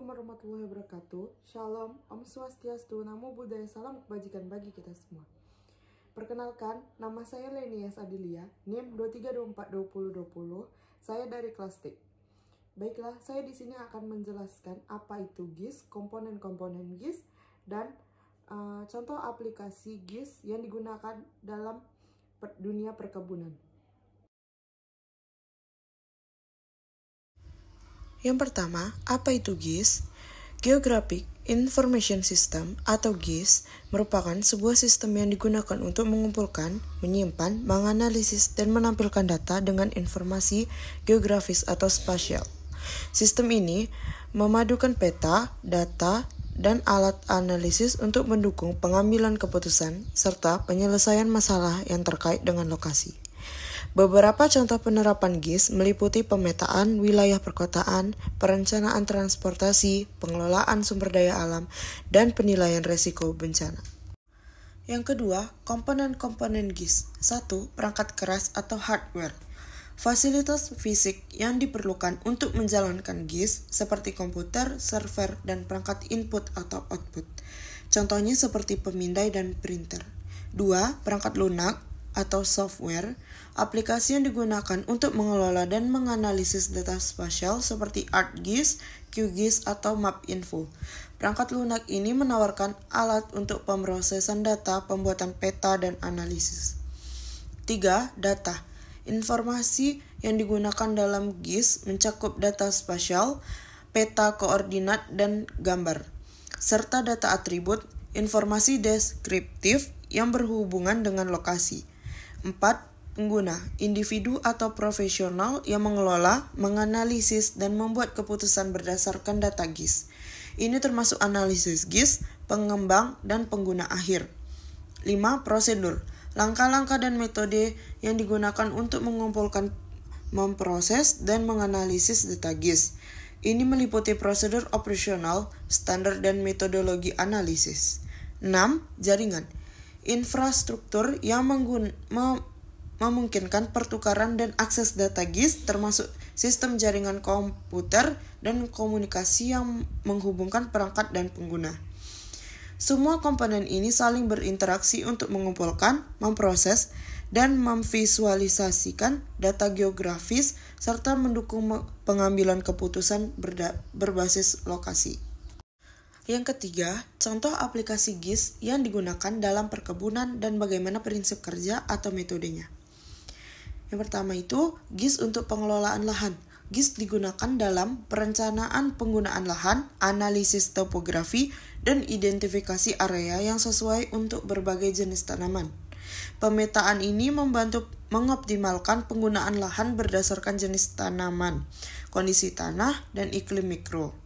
Assalamualaikum warahmatullahi wabarakatuh. Shalom, Om Swastiastu, Namo Buddhaya, salam kebajikan bagi kita semua. Perkenalkan, nama saya Lenias Adilia, NIM 23242020. Saya dari kelas T. Baiklah, saya di sini akan menjelaskan apa itu GIS, komponen-komponen GIS, dan contoh aplikasi GIS yang digunakan dalam dunia perkebunan. Yang pertama, apa itu GIS? Geographic Information System atau GIS merupakan sebuah sistem yang digunakan untuk mengumpulkan, menyimpan, menganalisis, dan menampilkan data dengan informasi geografis atau spasial. Sistem ini memadukan peta, data, dan alat analisis untuk mendukung pengambilan keputusan serta penyelesaian masalah yang terkait dengan lokasi. Beberapa contoh penerapan GIS meliputi pemetaan wilayah perkotaan, perencanaan transportasi, pengelolaan sumber daya alam, dan penilaian risiko bencana. Yang kedua, komponen-komponen GIS. 1. Perangkat keras atau hardware. Fasilitas fisik yang diperlukan untuk menjalankan GIS seperti komputer, server, dan perangkat input atau output. Contohnya seperti pemindai dan printer. 2. Perangkat lunak atau software, aplikasi yang digunakan untuk mengelola dan menganalisis data spasial seperti ArcGIS, QGIS, atau MapInfo. Perangkat lunak ini menawarkan alat untuk pemrosesan data, pembuatan peta, dan analisis. 3. Data. Informasi yang digunakan dalam GIS mencakup data spasial, peta koordinat, dan gambar, serta data atribut, informasi deskriptif yang berhubungan dengan lokasi. 4. Pengguna, individu atau profesional yang mengelola, menganalisis, dan membuat keputusan berdasarkan data GIS. Ini termasuk analisis GIS, pengembang, dan pengguna akhir. 5. Prosedur, langkah-langkah dan metode yang digunakan untuk mengumpulkan, memproses, dan menganalisis data GIS. Ini meliputi prosedur operasional, standar, dan metodologi analisis. 6. Jaringan, infrastruktur yang memungkinkan pertukaran dan akses data GIS termasuk sistem jaringan komputer dan komunikasi yang menghubungkan perangkat dan pengguna. Semua komponen ini saling berinteraksi untuk mengumpulkan, memproses, dan memvisualisasikan data geografis serta mendukung pengambilan keputusan berbasis lokasi. Yang ketiga, contoh aplikasi GIS yang digunakan dalam perkebunan dan bagaimana prinsip kerja atau metodenya. Yang pertama itu, GIS untuk pengelolaan lahan. GIS digunakan dalam perencanaan penggunaan lahan, analisis topografi, dan identifikasi area yang sesuai untuk berbagai jenis tanaman. Pemetaan ini membantu mengoptimalkan penggunaan lahan berdasarkan jenis tanaman, kondisi tanah, dan iklim mikro.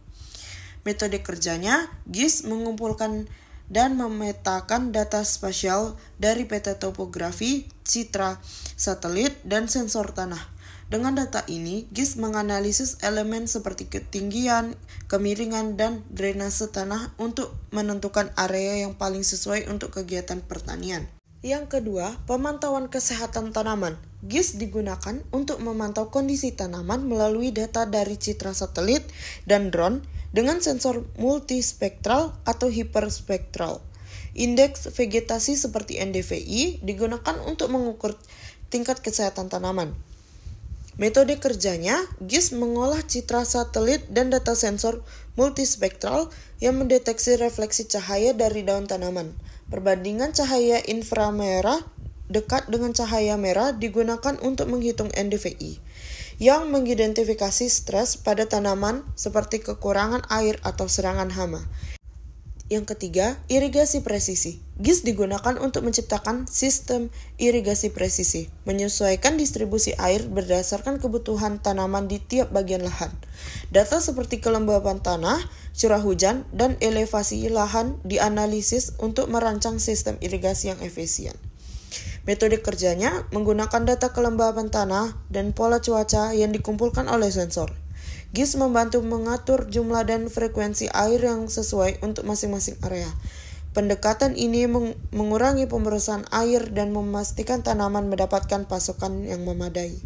Metode kerjanya, GIS mengumpulkan dan memetakan data spasial dari peta topografi, citra satelit, dan sensor tanah. Dengan data ini, GIS menganalisis elemen seperti ketinggian, kemiringan, dan drainase tanah untuk menentukan area yang paling sesuai untuk kegiatan pertanian. Yang kedua, pemantauan kesehatan tanaman. GIS digunakan untuk memantau kondisi tanaman melalui data dari citra satelit dan drone dengan sensor multispektral atau hiperspektral. Indeks vegetasi seperti NDVI digunakan untuk mengukur tingkat kesehatan tanaman. Metode kerjanya, GIS mengolah citra satelit dan data sensor multispektral yang mendeteksi refleksi cahaya dari daun tanaman. Perbandingan cahaya inframerah dekat dengan cahaya merah digunakan untuk menghitung NDVI, yang mengidentifikasi stres pada tanaman seperti kekurangan air atau serangan hama. Yang ketiga, irigasi presisi. GIS digunakan untuk menciptakan sistem irigasi presisi, menyesuaikan distribusi air berdasarkan kebutuhan tanaman di tiap bagian lahan. Data seperti kelembaban tanah, curah hujan, dan elevasi lahan dianalisis untuk merancang sistem irigasi yang efisien. Metode kerjanya menggunakan data kelembaban tanah dan pola cuaca yang dikumpulkan oleh sensor. GIS membantu mengatur jumlah dan frekuensi air yang sesuai untuk masing-masing area. Pendekatan ini mengurangi pemborosan air dan memastikan tanaman mendapatkan pasokan yang memadai.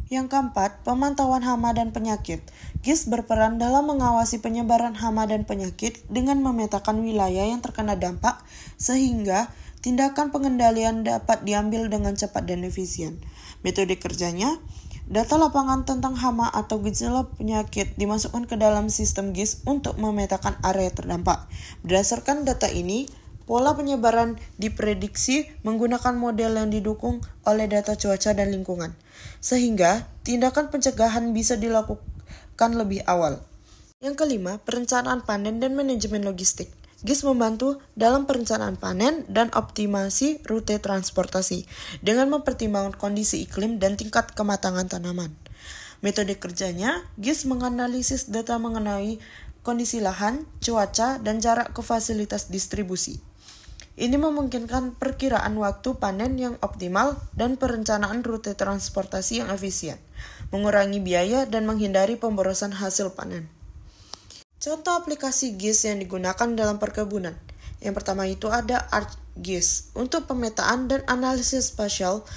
Yang keempat, pemantauan hama dan penyakit. GIS berperan dalam mengawasi penyebaran hama dan penyakit dengan memetakan wilayah yang terkena dampak sehingga tindakan pengendalian dapat diambil dengan cepat dan efisien. Metode kerjanya, data lapangan tentang hama atau gejala penyakit dimasukkan ke dalam sistem GIS untuk memetakan area terdampak. Berdasarkan data ini, pola penyebaran diprediksi menggunakan model yang didukung oleh data cuaca dan lingkungan, sehingga tindakan pencegahan bisa dilakukan lebih awal. Yang kelima, perencanaan panen dan manajemen logistik. GIS membantu dalam perencanaan panen dan optimasi rute transportasi dengan mempertimbangkan kondisi iklim dan tingkat kematangan tanaman. Metode kerjanya, GIS menganalisis data mengenai kondisi lahan, cuaca, dan jarak ke fasilitas distribusi. Ini memungkinkan perkiraan waktu panen yang optimal dan perencanaan rute transportasi yang efisien, mengurangi biaya dan menghindari pemborosan hasil panen. Contoh aplikasi GIS yang digunakan dalam perkebunan. Yang pertama itu ada ArcGIS untuk pemetaan dan analisis spasial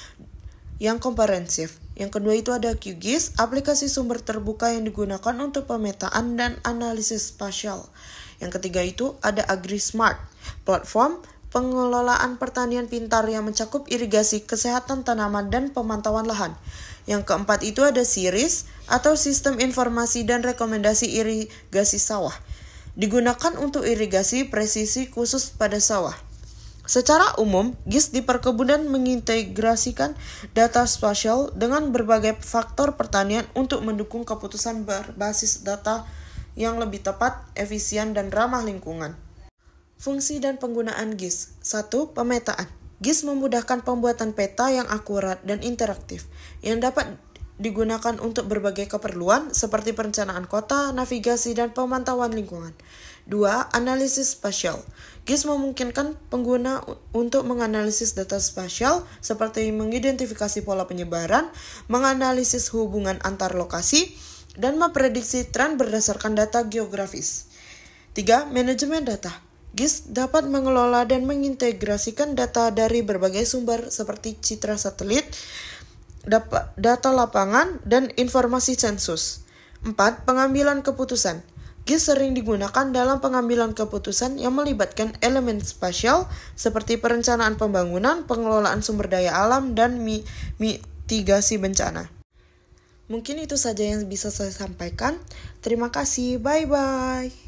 yang komprehensif. Yang kedua itu ada QGIS, aplikasi sumber terbuka yang digunakan untuk pemetaan dan analisis spasial. Yang ketiga itu ada AgriSmart, platform pengelolaan pertanian pintar yang mencakup irigasi, kesehatan tanaman, dan pemantauan lahan. Yang keempat itu ada SIRIS atau Sistem Informasi dan Rekomendasi Irigasi Sawah. Digunakan untuk irigasi presisi khusus pada sawah. Secara umum, GIS di perkebunan mengintegrasikan data spasial dengan berbagai faktor pertanian untuk mendukung keputusan berbasis data yang lebih tepat, efisien, dan ramah lingkungan. Fungsi dan penggunaan GIS. 1. Pemetaan. GIS memudahkan pembuatan peta yang akurat dan interaktif, yang dapat digunakan untuk berbagai keperluan seperti perencanaan kota, navigasi, dan pemantauan lingkungan. 2. Analisis spasial. GIS memungkinkan pengguna untuk menganalisis data spasial seperti mengidentifikasi pola penyebaran, menganalisis hubungan antar lokasi, dan memprediksi tren berdasarkan data geografis. 3. Manajemen data. GIS dapat mengelola dan mengintegrasikan data dari berbagai sumber seperti citra satelit, data lapangan, dan informasi sensus. 4. Pengambilan keputusan. GIS sering digunakan dalam pengambilan keputusan yang melibatkan elemen spasial seperti perencanaan pembangunan, pengelolaan sumber daya alam, dan mitigasi bencana. Mungkin itu saja yang bisa saya sampaikan. Terima kasih, bye-bye.